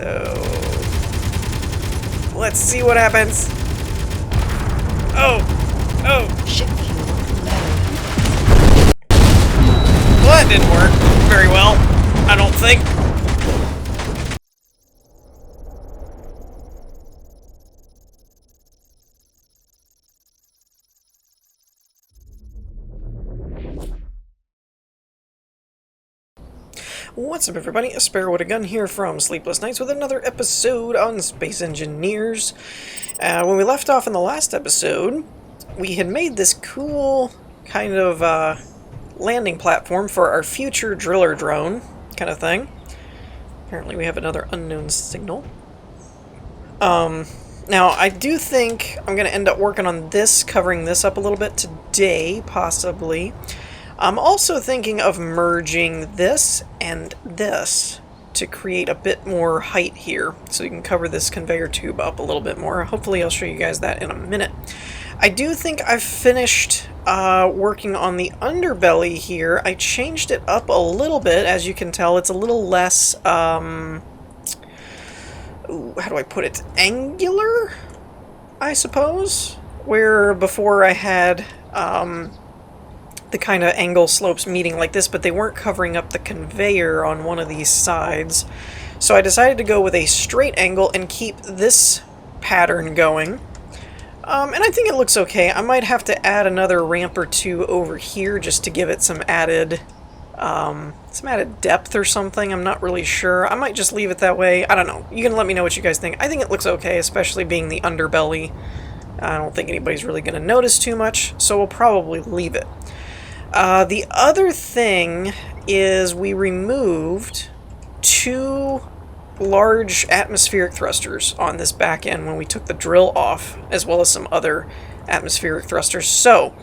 So let's see what happens. Oh! Ship fuel low. Well, that didn't work very well, I don't think. What's up, everybody? A Sparrow with a Gun here from Sleepless Nights with another episode on Space Engineers. When we left off in the last episode, we had made this cool kind of landing platform for our future driller drone kind of thing. Apparently we have another unknown signal. Now, I do think I'm going to end up working on this, covering this up a little bit today, possibly. I'm also thinking of merging this and this to create a bit more height here, so you can cover this conveyor tube up a little bit more. Hopefully I'll show you guys that in a minute. I do think I've finished working on the underbelly here. I changed it up a little bit. As you can tell, it's a little less, how do I put it, angular, I suppose? Where before I had the kind of angle slopes meeting like this, but they weren't covering up the conveyor on one of these sides. So I decided to go with a straight angle and keep this pattern going. And I think it looks okay. I might have to add another ramp or two over here just to give it some added depth or something. I'm not really sure. I might just leave it that way. I don't know. You can let me know what you guys think. I think it looks okay, especially being the underbelly. I don't think anybody's really going to notice too much, so we'll probably leave it. The other thing is we removed two large atmospheric thrusters on this back end when we took the drill off, as well as some other atmospheric thrusters. So,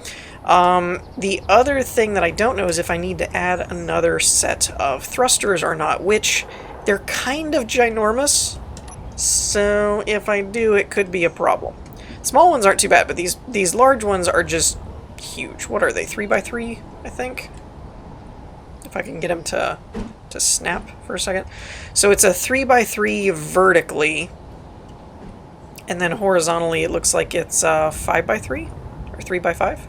the other thing that I don't know is if I need to add another set of thrusters or not, which they're kind of ginormous, so if I do, it could be a problem. Small ones aren't too bad, but these large ones are just huge. What are they? 3x3, I think? If I can get them to snap for a second. So it's a 3x3 vertically, and then horizontally it looks like it's 5x3 or 3x5.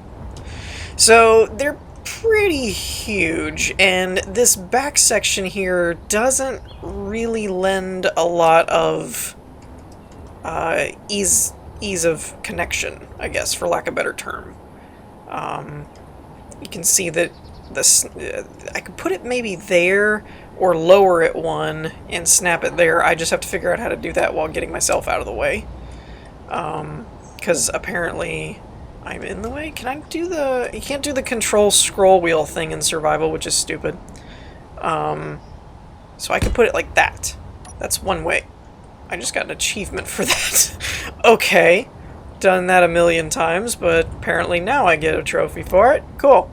So they're pretty huge, and this back section here doesn't really lend a lot of ease of connection, I guess, for lack of a better term. You can see that this, I could put it maybe there or lower it one and snap it there. I just have to figure out how to do that while getting myself out of the way. Because apparently I'm in the way. You can't do the control scroll wheel thing in survival, which is stupid. So I could put it like that. That's one way. I just got an achievement for that. Okay. Done that a million times, but apparently now I get a trophy for it. Cool.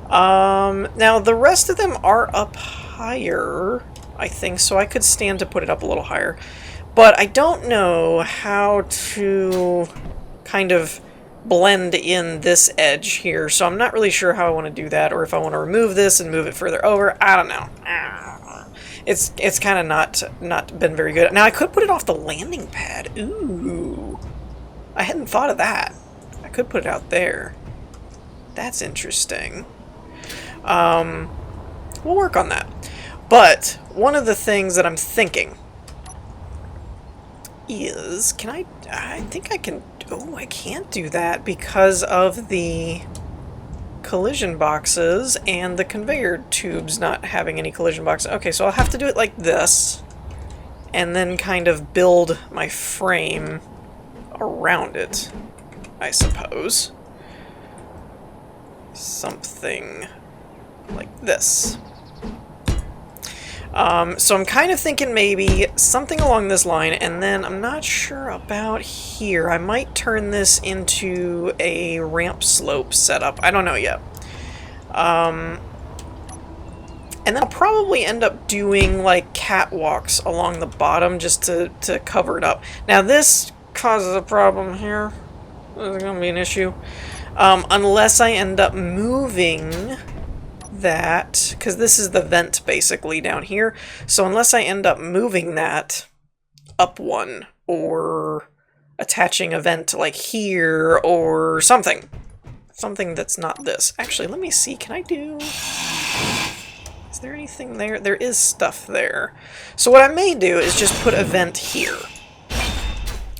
Now the rest of them are up higher, I think, so I could stand to put it up a little higher. But I don't know how to kind of blend in this edge here, so I'm not really sure how I want to do that, or if I want to remove this and move it further over. I don't know. It's kind of not been very good. Now I could put it off the landing pad. Ooh. I hadn't thought of that. I could put it out there. That's interesting. We'll work on that. But one of the things that I'm thinking is, I think I can, oh, I can't do that because of the collision boxes and the conveyor tubes not having any collision boxes. Okay, so I'll have to do it like this, and then kind of build my frame around it, I suppose. Something like this. So I'm kind of thinking maybe something along this line, and then I'm not sure about here. I might turn this into a ramp slope setup. I don't know yet. And then I'll probably end up doing like catwalks along the bottom just to cover it up. Now this causes a problem here. This is going to be an issue. Unless I end up moving that, because this is the vent basically down here. So unless I end up moving that up one, or attaching a vent to like here, or something. Something that's not this. Actually, let me see. Can I do... Is there anything there? There is stuff there. So what I may do is just put a vent here.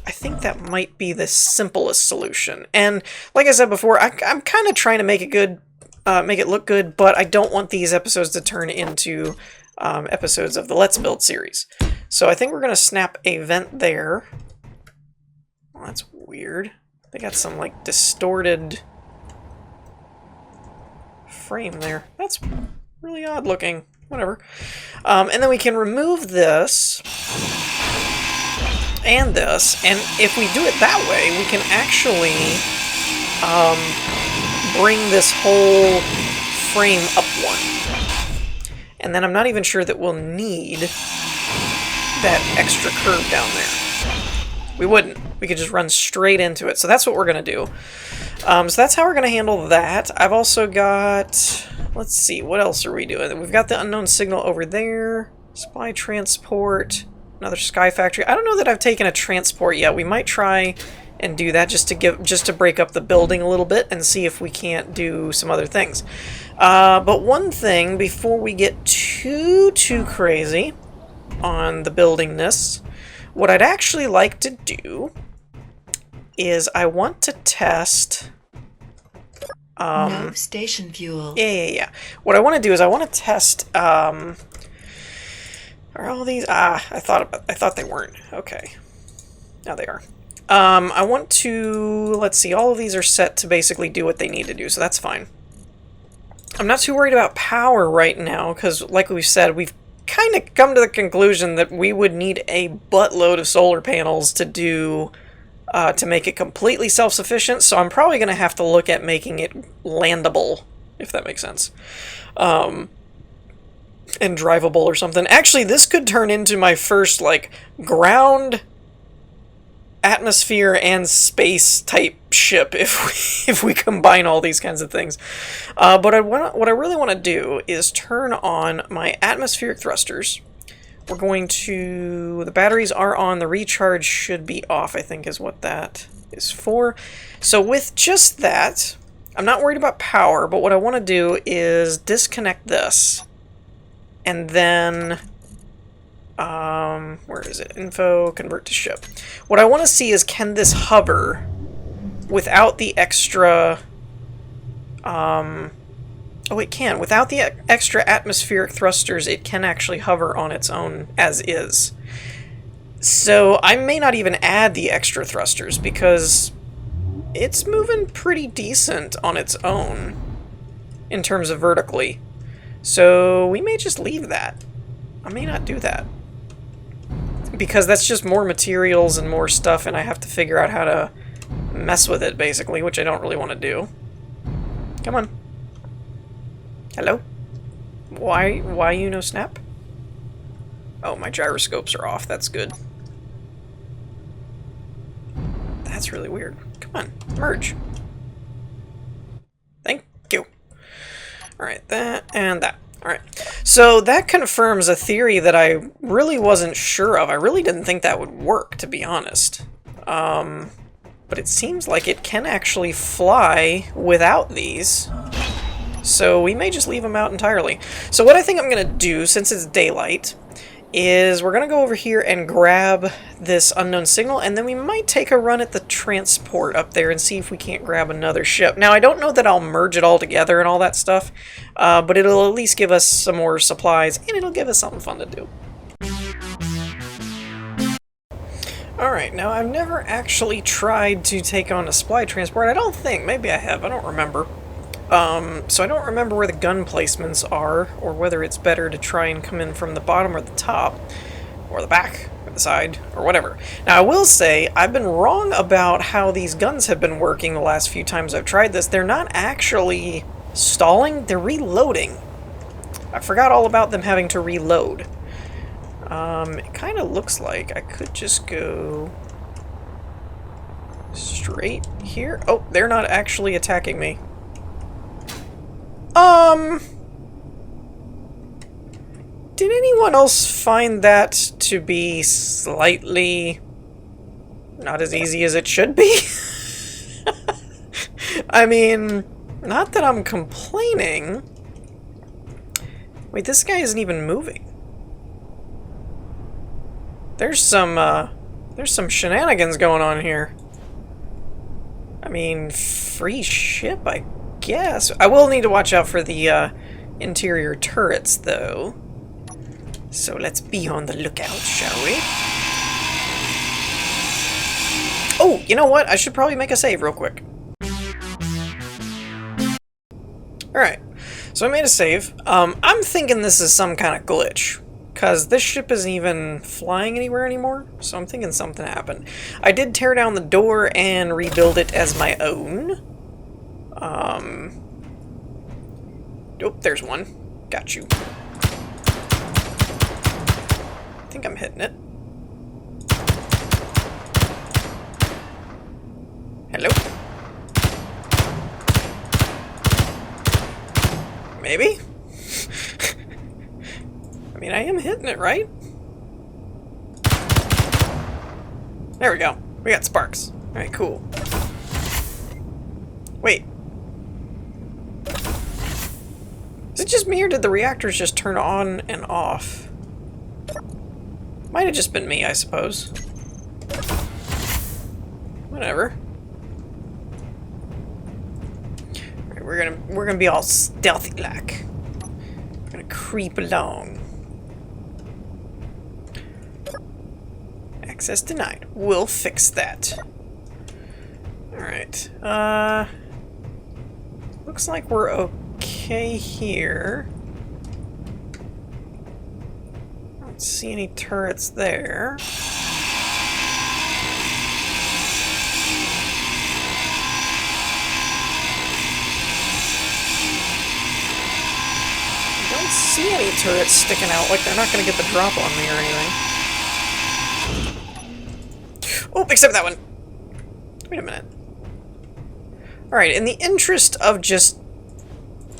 I think that might be the simplest solution. And like I said before, I'm kind of trying to make it good, make it look good, but I don't want these episodes to turn into episodes of the Let's Build series. So I think we're going to snap a vent there. Well, that's weird. They got some like distorted frame there. That's really odd looking. Whatever. And then we can remove this and this, and if we do it that way, we can actually bring this whole frame up one. And then I'm not even sure that we'll need that extra curve down there. We wouldn't. We could just run straight into it. So that's what we're going to do. So that's how we're going to handle that. I've also got... Let's see, what else are we doing? We've got the unknown signal over there. Supply transport. Another sky factory. I don't know that I've taken a transport yet. We might try and do that just to break up the building a little bit and see if we can't do some other things. But one thing before we get too crazy on the buildingness, what I'd actually like to do is I want to test... no station fuel. Yeah. What I want to do is I want to test... Are all these... I thought they weren't. Okay. Now they are. I want to... Let's see. All of these are set to basically do what they need to do, so that's fine. I'm not too worried about power right now, because like we've said, we've kind of come to the conclusion that we would need a buttload of solar panels to do... to make it completely self-sufficient, so I'm probably going to have to look at making it landable, if that makes sense. And drivable or something. Actually, this could turn into my first, like, ground, atmosphere, and space type ship if we combine all these kinds of things. But what I really want to do is turn on my atmospheric thrusters. We're going to... The batteries are on. The recharge should be off, I think is what that is for. So with just that, I'm not worried about power, but what I want to do is disconnect this. And then... where is it? Info, convert to ship. What I want to see is, can this hover without the extra... Oh, it can. Without the extra atmospheric thrusters, it can actually hover on its own as is. So I may not even add the extra thrusters because it's moving pretty decent on its own in terms of vertically. So we may just leave that. I may not do that because that's just more materials and more stuff, and I have to figure out how to mess with it, basically, which I don't really want to do. Come on. Hello? Why you no snap? Oh, my gyroscopes are off. That's good. That's really weird. Come on, merge. Thank you. Alright, that and that. Alright. So that confirms a theory that I really wasn't sure of. I really didn't think that would work, to be honest. But it seems like it can actually fly without these. So we may just leave them out entirely. So what I think I'm going to do, since it's daylight, is we're going to go over here and grab this unknown signal, and then we might take a run at the transport up there and see if we can't grab another ship. Now, I don't know that I'll merge it all together and all that stuff, but it'll at least give us some more supplies, and it'll give us something fun to do. Alright, now I've never actually tried to take on a supply transport. I don't think. Maybe I have. I don't remember. So I don't remember where the gun placements are, or whether it's better to try and come in from the bottom or the top, or the back, or the side, or whatever. Now I will say, I've been wrong about how these guns have been working the last few times I've tried this. They're not actually stalling, they're reloading. I forgot all about them having to reload. It kind of looks like I could just go straight here. Oh, they're not actually attacking me. Did anyone else find that to be slightly not as easy as it should be? I mean, not that I'm complaining. Wait, this guy isn't even moving. There's some shenanigans going on here. I mean, free ship, I guess. I will need to watch out for the interior turrets, though. So let's be on the lookout, shall we? Oh, you know what? I should probably make a save real quick. Alright, so I made a save. I'm thinking this is some kind of glitch, because this ship isn't even flying anywhere anymore, so I'm thinking something happened. I did tear down the door and rebuild it as my own. Oh, there's one. Got you. I think I'm hitting it. Hello? Maybe? I mean, I am hitting it, right? There we go. We got sparks. Alright, cool. Wait. Is it just me, or did the reactors just turn on and off? Might have just been me, I suppose. Whatever. Alright, we're gonna be all stealthy-like. We're gonna creep along. Access denied. We'll fix that. Alright. Looks like we're okay here. I don't see any turrets there. I don't see any turrets sticking out, like they're not gonna get the drop on me or anything. Oh, except that one. Wait a minute. Alright, in the interest of just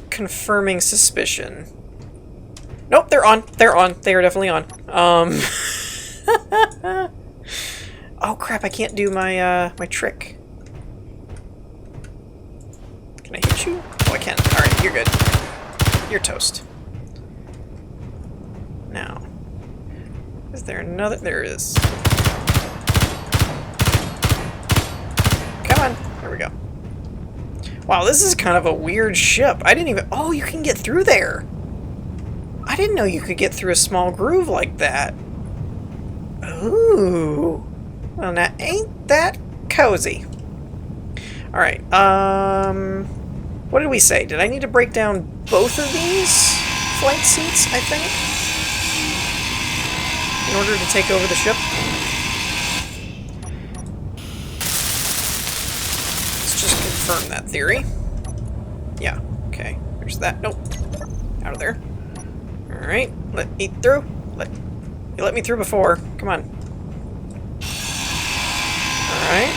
confirming suspicion. Nope, they're on. They're on. They are definitely on. Oh crap, I can't do my my trick. Can I hit you? Oh, I can. Alright, you're good. You're toast. Now, is there another? There is. Come on. There we go. Wow, this is kind of a weird ship. I didn't even... Oh, you can get through there. I didn't know you could get through a small groove like that. Ooh. Well, now, ain't that cozy. Alright, what did we say? Did I need to break down both of these flight seats, I think? In order to take over the ship? Confirm that theory. Yeah, okay. There's that. Nope. Out of there. Alright, let me through. You let me through before. Come on. Alright.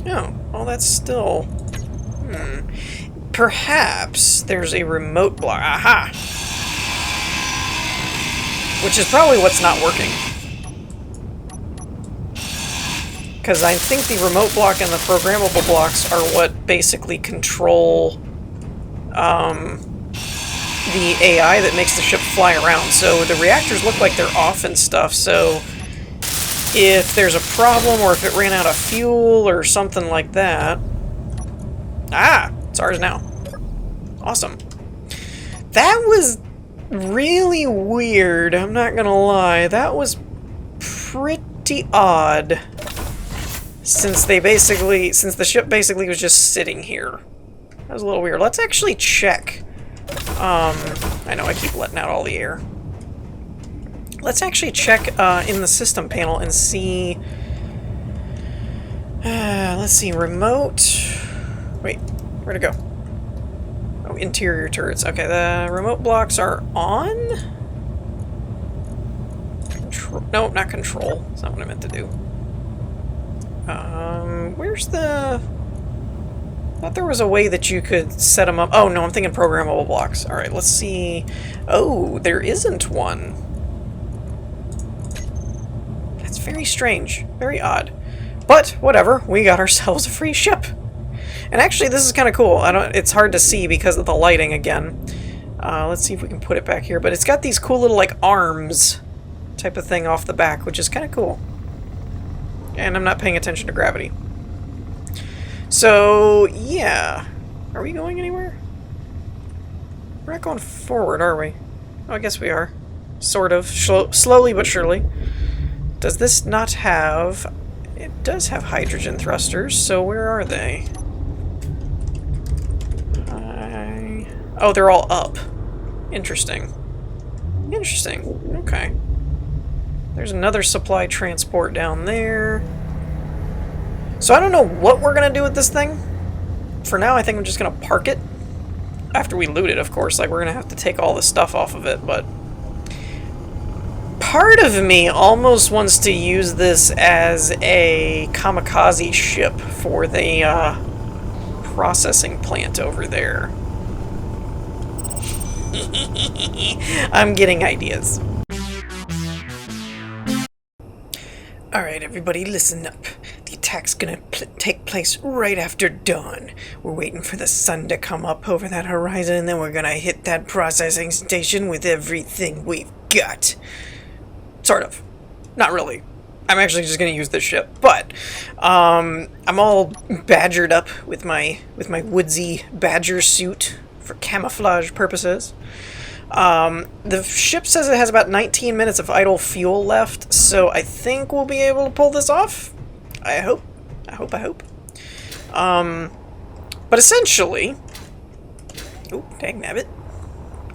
Oh, well that's still... Perhaps there's a remote block. Aha! Which is probably what's not working. Because I think the remote block and the programmable blocks are what basically control the AI that makes the ship fly around. So the reactors look like they're off and stuff, so if there's a problem or if it ran out of fuel or something like that... Ah! It's ours now. Awesome. That was... really weird, I'm not gonna lie. That was pretty odd. Since the ship basically was just sitting here. That was a little weird. Let's actually check. I know I keep letting out all the air. Let's actually check in the system panel and see... let's see, remote... Wait, where'd it go? Oh, interior turrets. Okay, the remote blocks are on? Control... No, not control. That's not what I meant to do. Where's the... I thought there was a way that you could set them up. Oh, no, I'm thinking programmable blocks. Alright, let's see. Oh, there isn't one. That's very strange. Very odd. But, whatever. We got ourselves a free ship. And actually, this is kind of cool. It's hard to see because of the lighting again. Let's see if we can put it back here. But it's got these cool little, like, arms type of thing off the back, which is kind of cool. And I'm not paying attention to gravity. So, yeah. Are we going anywhere? We're not going forward, are we? Oh, I guess we are. Sort of. Slowly but surely. Does this not have... It does have hydrogen thrusters, so where are they? Oh, they're all up. Interesting. Interesting. Okay. There's another supply transport down there. So I don't know what we're going to do with this thing. For now, I think I'm just going to park it. After we loot it, of course. Like, we're going to have to take all the stuff off of it, but... Part of me almost wants to use this as a Kamikaze ship for the processing plant over there. I'm getting ideas. Alright, everybody, listen up. The attack's gonna take place right after dawn. We're waiting for the sun to come up over that horizon, and then we're gonna hit that processing station with everything we've got. Sort of. Not really. I'm actually just gonna use this ship, but I'm all badgered up with my woodsy badger suit for camouflage purposes. The ship says it has about 19 minutes of idle fuel left, so I think we'll be able to pull this off. I hope. But essentially... Oh, dagnabbit.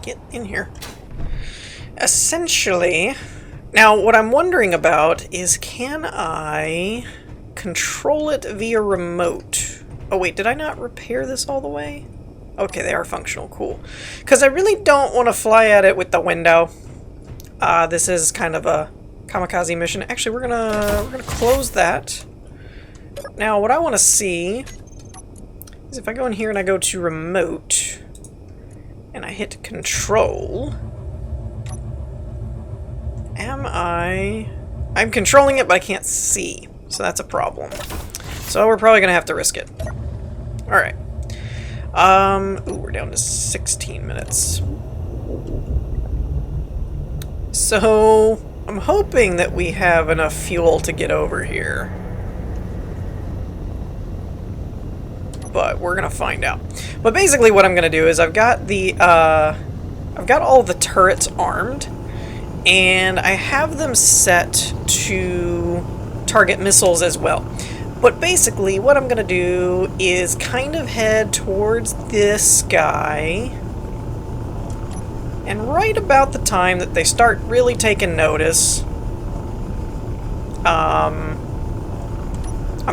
Get in here. Essentially... Now, what I'm wondering about is, can I control it via remote? Oh wait, did I not repair this all the way? Okay, they are functional. Cool. Because I really don't want to fly at it with the window. This is kind of a Kamikaze mission. Actually, we're gonna close that. Now, what I want to see is if I go in here and I go to remote and I hit control. I'm controlling it, but I can't see. So that's a problem. So we're probably gonna have to risk it. Alright. Ooh, we're down to 16 minutes. So, I'm hoping that we have enough fuel to get over here. But we're gonna find out. But basically what I'm gonna do is I've got all the turrets armed, and I have them set to target missiles as well. But basically, what I'm going to do is kind of head towards this guy, and right about the time that they start really taking notice, I'm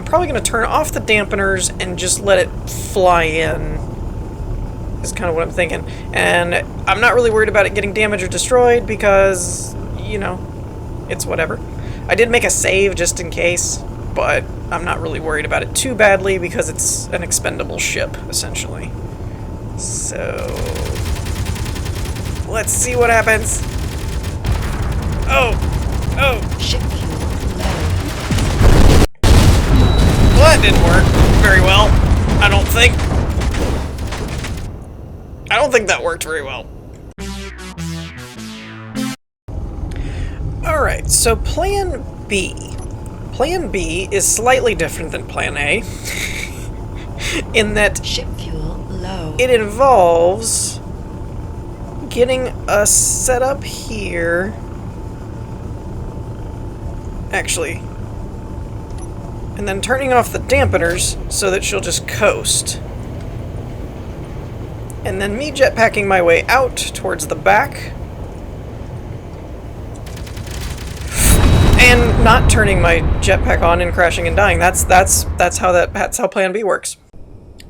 probably going to turn off the dampeners and just let it fly in, is kind of what I'm thinking. And I'm not really worried about it getting damaged or destroyed because, you know, it's whatever. I did make a save just in case, but I'm not really worried about it too badly because it's an expendable ship, essentially. So, let's see what happens. Oh! Ship fuel low. Well, that didn't work very well, I don't think. I don't think that worked very well. Alright, so Plan B. Plan B is slightly different than Plan A, in that Ship fuel low. it involves getting us set up here. Actually. And then turning off the dampeners so that she'll just coast. And then me jetpacking my way out towards the back. And not turning my jetpack on and crashing and dying. That's how Plan B works.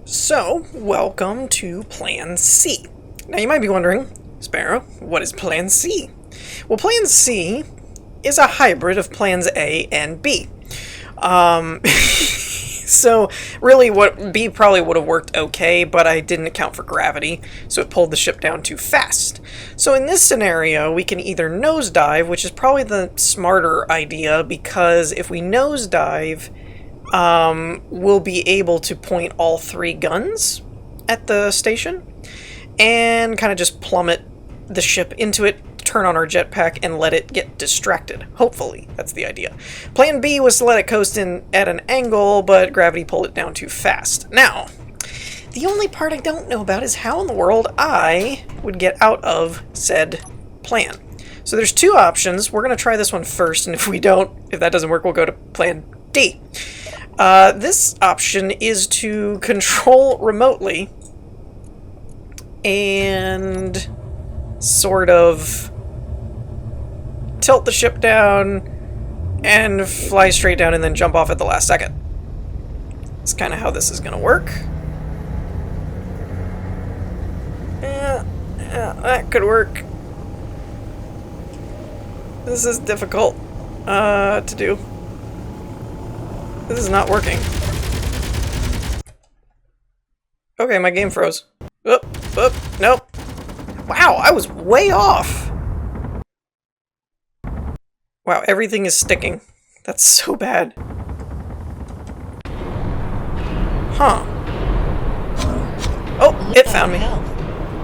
So, welcome to Plan C. Now you might be wondering, Sparrow, what is Plan C? Well, Plan C is a hybrid of Plans A and B. So really what B probably would have worked okay, but I didn't account for gravity, so it pulled the ship down too fast. So in this scenario, we can either nosedive, which is probably the smarter idea, because if we nosedive, we'll be able to point all 3 guns at the station and kind of just plummet the ship into it, turn on our jetpack, and let it get distracted. Hopefully, that's the idea. Plan B was to let it coast in at an angle, but gravity pulled it down too fast. Now, the only part I don't know about is how in the world I would get out of said plan. So there's 2 options. We're going to try this one first, and if that doesn't work, we'll go to plan D. This option is to control remotely and sort of tilt the ship down and fly straight down and then jump off at the last second. That's kind of how this is going to work. Yeah, that could work. This is difficult to do. This is not working. Okay, my game froze. Oop, nope. Wow, I was way off! Wow, everything is sticking. That's so bad. Huh. Oh, it found me.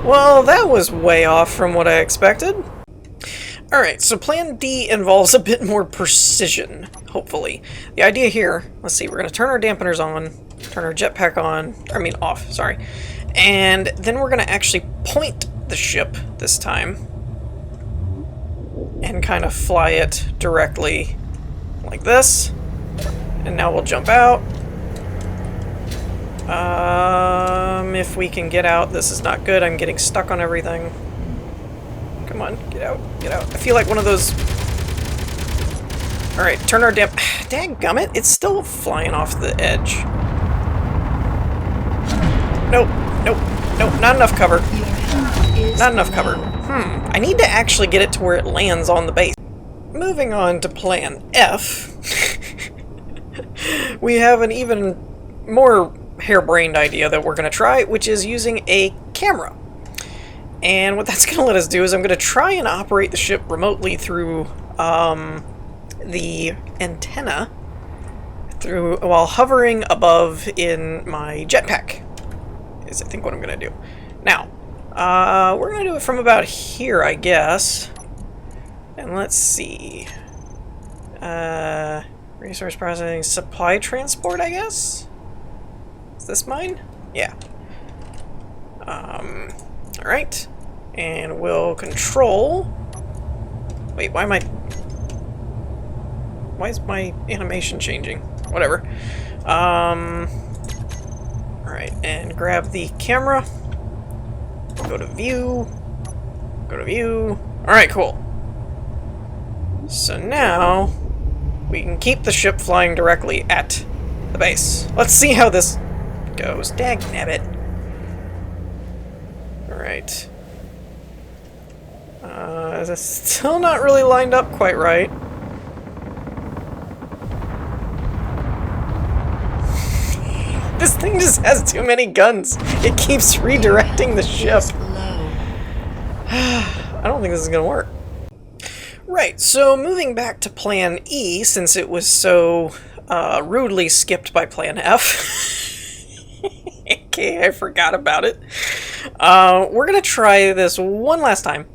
Well, that was way off from what I expected. Alright, so plan D involves a bit more precision, hopefully. The idea here, let's see, we're going to turn our dampeners on, turn our jetpack off, sorry. And then we're going to actually point the ship this time and kind of fly it directly like this. And now we'll jump out. If we can get out, this is not good. I'm getting stuck on everything. Come on, get out, get out. I feel like one of those... Alright, turn our Dadgummit, it's still flying off the edge. Nope, not enough cover. Not enough cover. I need to actually get it to where it lands on the base. Moving on to plan F, we have an even more harebrained idea that we're going to try, which is using a camera. And what that's going to let us do is I'm going to try and operate the ship remotely through the antenna while hovering above in my jetpack, is I think what I'm going to do. Now, we're going to do it from about here, I guess. And let's see. Resource processing, supply transport, I guess? Is this mine? Yeah. Alright. And we'll control... Wait, why is my animation changing? Whatever. Alright, and grab the camera. Go to view. Go to view. Alright, cool. So now, we can keep the ship flying directly at the base. Let's see how this goes. Dagnabbit. Alright. It's still not really lined up quite right. This thing just has too many guns. It keeps redirecting the ship. I don't think this is gonna work. Right, so moving back to plan E, since it was so rudely skipped by plan F. Okay, I forgot about it. We're gonna try this one last time.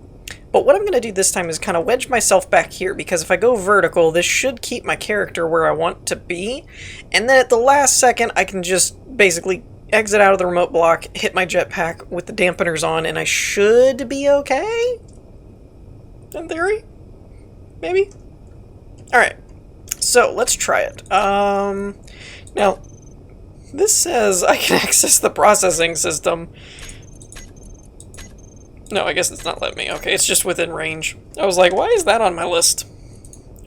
But what I'm going to do this time is kind of wedge myself back here, because if I go vertical, this should keep my character where I want to be. And then at the last second, I can just basically exit out of the remote block, hit my jetpack with the dampeners on, and I should be okay? In theory? Maybe? Alright, so let's try it. Now, this says I can access the processing system. No, I guess it's not letting me. Okay, it's just within range. I was like, why is that on my list?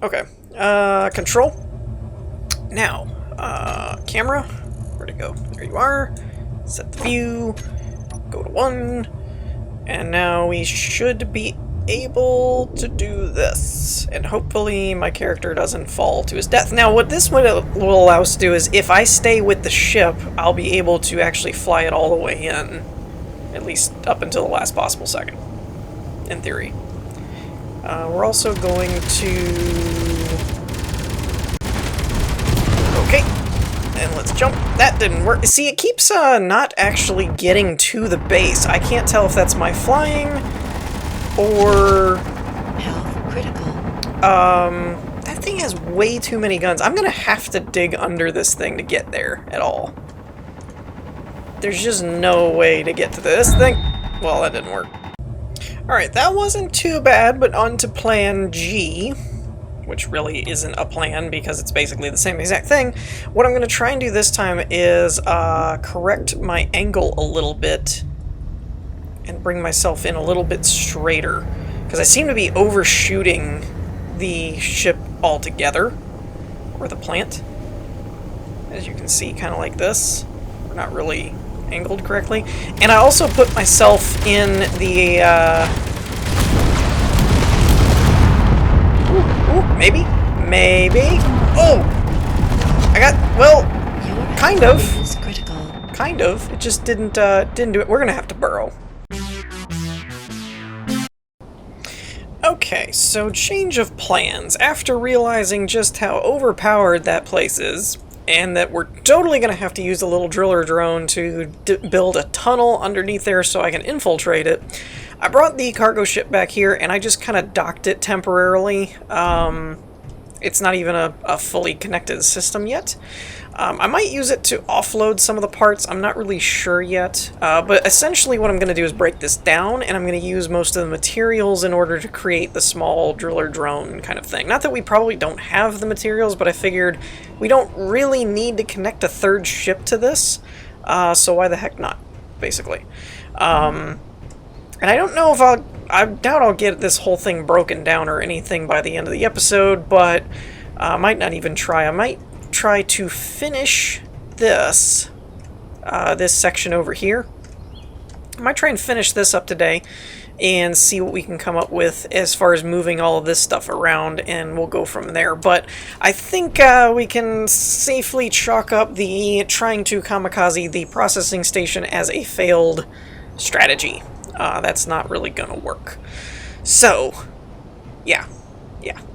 Okay. Control. Now, camera. Where'd it go? There you are. Set the view. Go to 1. And now we should be able to do this. And hopefully my character doesn't fall to his death. Now, what this will allow us to do is, if I stay with the ship, I'll be able to actually fly it all the way in. At least up until the last possible second. In theory. We're also going to... Okay. And let's jump. That didn't work. See, it keeps not actually getting to the base. I can't tell if that's my flying or... Health critical. That thing has way too many guns. I'm gonna have to dig under this thing to get there at all. There's just no way to get to this thing. Well, that didn't work. Alright, that wasn't too bad, but on to plan G, which really isn't a plan because it's basically the same exact thing. What I'm gonna try and do this time is correct my angle a little bit and bring myself in a little bit straighter, because I seem to be overshooting the ship altogether, or the plant. As you can see, kind of like this. We're not really angled correctly. And I also put myself in the, maybe? Maybe? Oh! I got, well, kind of. Is critical. Kind of. It just didn't do it. We're gonna have to burrow. Okay, so change of plans. After realizing just how overpowered that place is, and that we're totally going to have to use a little driller drone to build a tunnel underneath there so I can infiltrate it, I brought the cargo ship back here and I just kind of docked it temporarily. It's not even a fully connected system yet. I might use it to offload some of the parts, I'm not really sure yet, but essentially what I'm going to do is break this down, and I'm going to use most of the materials in order to create the small driller drone kind of thing. Not that we probably don't have the materials, but I figured we don't really need to connect a third ship to this, so why the heck not, basically. And I don't know if I doubt I'll get this whole thing broken down or anything by the end of the episode, but I might not even try. I might try to finish this this section over here. I might try and finish this up today and see what we can come up with as far as moving all of this stuff around, and we'll go from there. But I think we can safely chalk up the trying to kamikaze the processing station as a failed strategy. That's not really gonna work. So, yeah,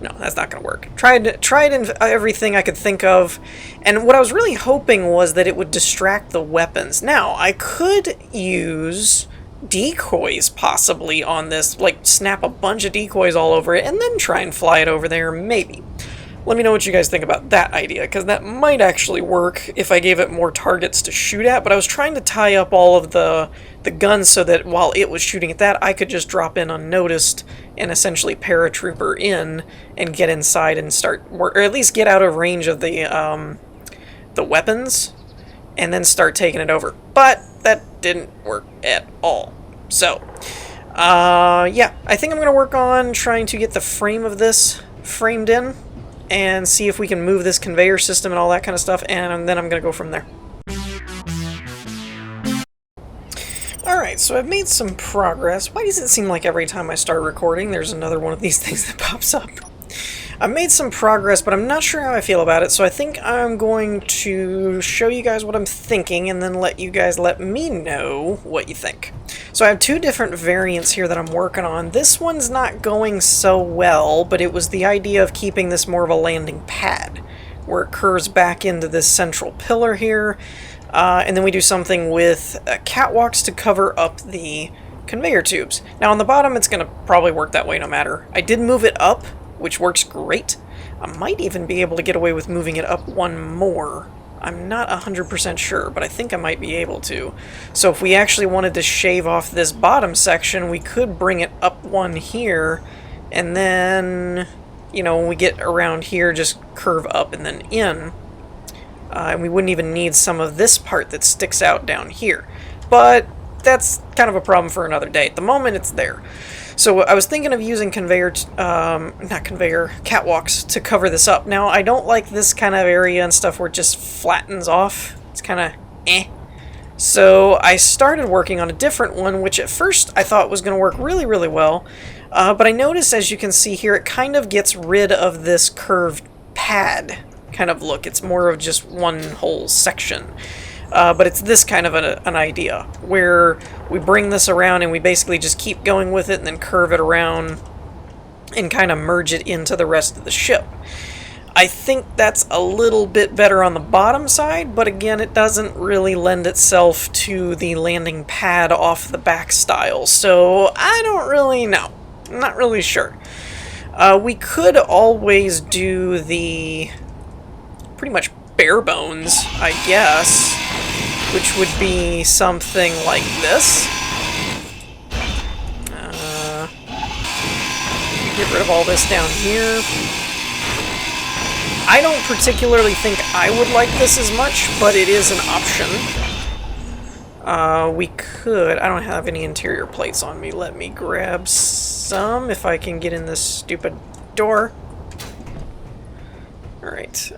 no, that's not gonna work. Tried in everything I could think of, and what I was really hoping was that it would distract the weapons. Now, I could use decoys possibly on this, like snap a bunch of decoys all over it, and then try and fly it over there, maybe. Let me know what you guys think about that idea, because that might actually work if I gave it more targets to shoot at, but I was trying to tie up all of the guns so that while it was shooting at that, I could just drop in unnoticed and essentially paratrooper in and get inside and start, or at least get out of range of the weapons, and then start taking it over. But that didn't work at all. So, yeah, I think I'm going to work on trying to get the frame of this framed in, and see if we can move this conveyor system and all that kind of stuff, and then I'm going to go from there. Alright, so I've made some progress. Why does it seem like every time I start recording there's another one of these things that pops up? I've made some progress, but I'm not sure how I feel about it, so I think I'm going to show you guys what I'm thinking and then let you guys let me know what you think. So I have two different variants here that I'm working on. This one's not going so well, but it was the idea of keeping this more of a landing pad, where it curves back into this central pillar here, and then we do something with catwalks to cover up the conveyor tubes. Now on the bottom it's going to probably work that way no matter. I did move it up, which works great. I might even be able to get away with moving it up one more. I'm not 100% sure, but I think I might be able to. So if we actually wanted to shave off this bottom section, we could bring it up one here, and then, you know, when we get around here, just curve up and then in. And we wouldn't even need some of this part that sticks out down here. But that's kind of a problem for another day. At the moment, it's there. So I was thinking of using catwalks to cover this up. Now, I don't like this kind of area and stuff where it just flattens off. It's kind of eh. So I started working on a different one, which at first I thought was going to work really, really well. But I noticed, as you can see here, it kind of gets rid of this curved pad kind of look. It's more of just one whole section. But it's this kind of an idea, where we bring this around and we basically just keep going with it and then curve it around and kind of merge it into the rest of the ship. I think that's a little bit better on the bottom side, but again, it doesn't really lend itself to the landing pad off the back style, so I don't really know. I'm not really sure. We could always do the pretty much bare bones, I guess, which would be something like this. Get rid of all this down here. I don't particularly think I would like this as much, but it is an option. We could... I don't have any interior plates on me. Let me grab some, if I can get in this stupid door. Alright.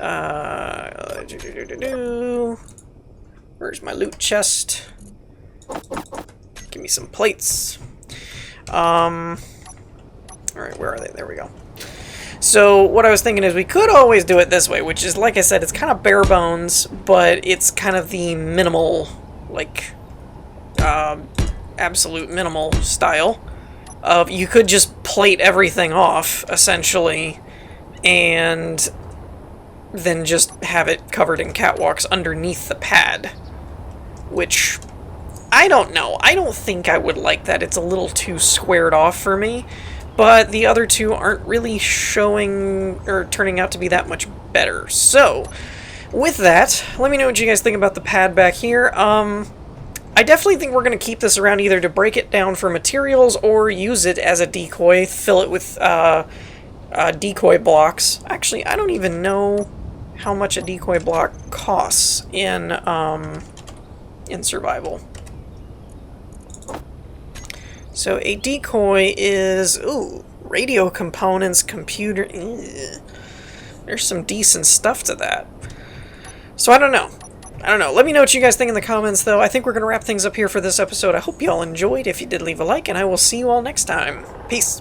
Where's my loot chest? Give me some plates. Alright, where are they? There we go. So what I was thinking is we could always do it this way, which is, like I said, it's kind of bare bones, but it's kind of the minimal, like, absolute minimal style of you could just plate everything off, essentially, and then just have it covered in catwalks underneath the pad, which, I don't know. I don't think I would like that. It's a little too squared off for me. But the other two aren't really showing or turning out to be that much better. So, with that, let me know what you guys think about the pad back here. I definitely think we're going to keep this around either to break it down for materials or use it as a decoy, fill it with decoy blocks. Actually, I don't even know how much a decoy block costs in survival. So a decoy is, ooh, radio components, computer, there's some decent stuff to that. So I don't know. Let me know what you guys think in the comments, though. I think we're going to wrap things up here for this episode. I hope you all enjoyed. If you did, leave a like, and I will see you all next time. Peace.